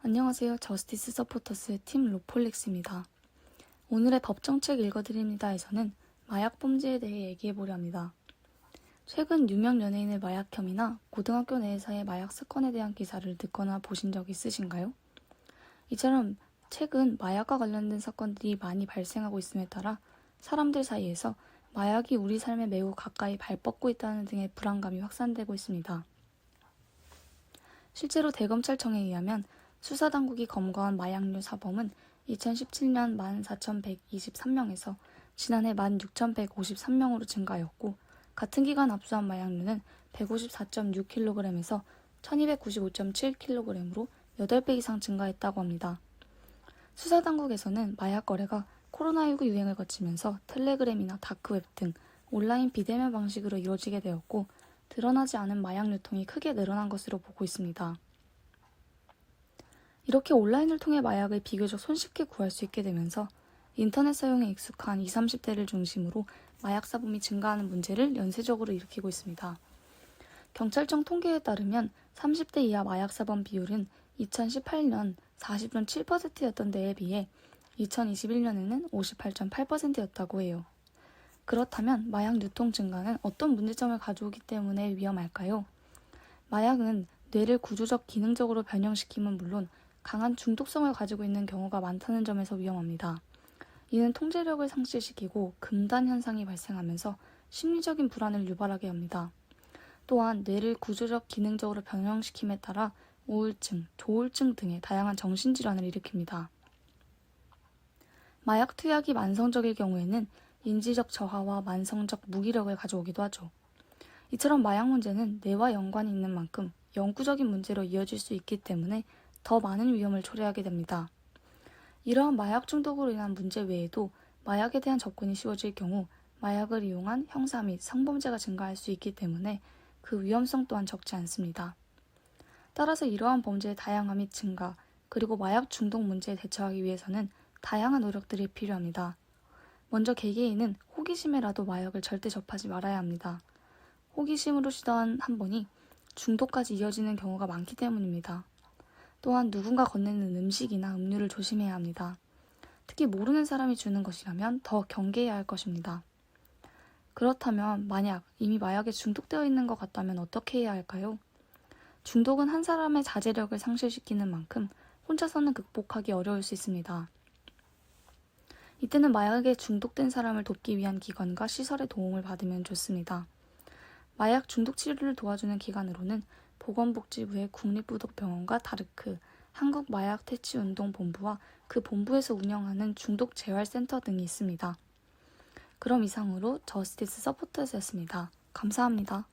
안녕하세요. 저스티스 서포터스 팀 로폴릭스입니다. 오늘의 법정책 읽어드립니다에서는 마약 범죄에 대해 얘기해보려 합니다. 최근 유명 연예인의 마약 혐의나 고등학교 내에서의 마약 사건에 대한 기사를 듣거나 보신 적 있으신가요? 이처럼 최근 마약과 관련된 사건들이 많이 발생하고 있음에 따라 사람들 사이에서 마약이 우리 삶에 매우 가까이 발뻗고 있다는 등의 불안감이 확산되고 있습니다. 실제로 대검찰청에 의하면 수사당국이 검거한 마약류 사범은 2017년 14,123명에서 지난해 16,153명으로 증가하였고, 같은 기간 압수한 마약류는 154.6kg에서 1,295.7kg으로 8배 이상 증가했다고 합니다. 수사당국에서는 마약 거래가 코로나19 유행을 거치면서 텔레그램이나 다크웹 등 온라인 비대면 방식으로 이루어지게 되었고, 드러나지 않은 마약 유통이 크게 늘어난 것으로 보고 있습니다. 이렇게 온라인을 통해 마약을 비교적 손쉽게 구할 수 있게 되면서 인터넷 사용에 익숙한 20, 30대를 중심으로 마약 사범이 증가하는 문제를 연쇄적으로 일으키고 있습니다. 경찰청 통계에 따르면 30대 이하 마약 사범 비율은 2018년 40.7%였던 때에 비해 2021년에는 58.8%였다고 해요. 그렇다면 마약 유통 증가는 어떤 문제점을 가져오기 때문에 위험할까요? 마약은 뇌를 구조적 기능적으로 변형시킴은 물론 강한 중독성을 가지고 있는 경우가 많다는 점에서 위험합니다. 이는 통제력을 상실시키고 금단 현상이 발생하면서 심리적인 불안을 유발하게 합니다. 또한 뇌를 구조적 기능적으로 변형시킴에 따라 우울증, 조울증 등의 다양한 정신질환을 일으킵니다. 마약 투약이 만성적일 경우에는 인지적 저하와 만성적 무기력을 가져오기도 하죠. 이처럼 마약 문제는 뇌와 연관이 있는 만큼 영구적인 문제로 이어질 수 있기 때문에 더 많은 위험을 초래하게 됩니다. 이러한 마약 중독으로 인한 문제 외에도 마약에 대한 접근이 쉬워질 경우 마약을 이용한 형사 및 성범죄가 증가할 수 있기 때문에 그 위험성 또한 적지 않습니다. 따라서 이러한 범죄의 다양함 및 증가, 그리고 마약 중독 문제에 대처하기 위해서는 다양한 노력들이 필요합니다. 먼저 개개인은 호기심에라도 마약을 절대 접하지 말아야 합니다. 호기심으로 시도한 한 번이 중독까지 이어지는 경우가 많기 때문입니다. 또한 누군가 건네는 음식이나 음료를 조심해야 합니다. 특히 모르는 사람이 주는 것이라면 더 경계해야 할 것입니다. 그렇다면 만약 이미 마약에 중독되어 있는 것 같다면 어떻게 해야 할까요? 중독은 한 사람의 자제력을 상실시키는 만큼 혼자서는 극복하기 어려울 수 있습니다. 이때는 마약에 중독된 사람을 돕기 위한 기관과 시설의 도움을 받으면 좋습니다. 마약 중독 치료를 도와주는 기관으로는 보건복지부의 국립부독병원과 다르크, 한국마약퇴치운동본부와 그 본부에서 운영하는 중독재활센터 등이 있습니다. 그럼 이상으로 저스티스 서포터즈였습니다. 감사합니다.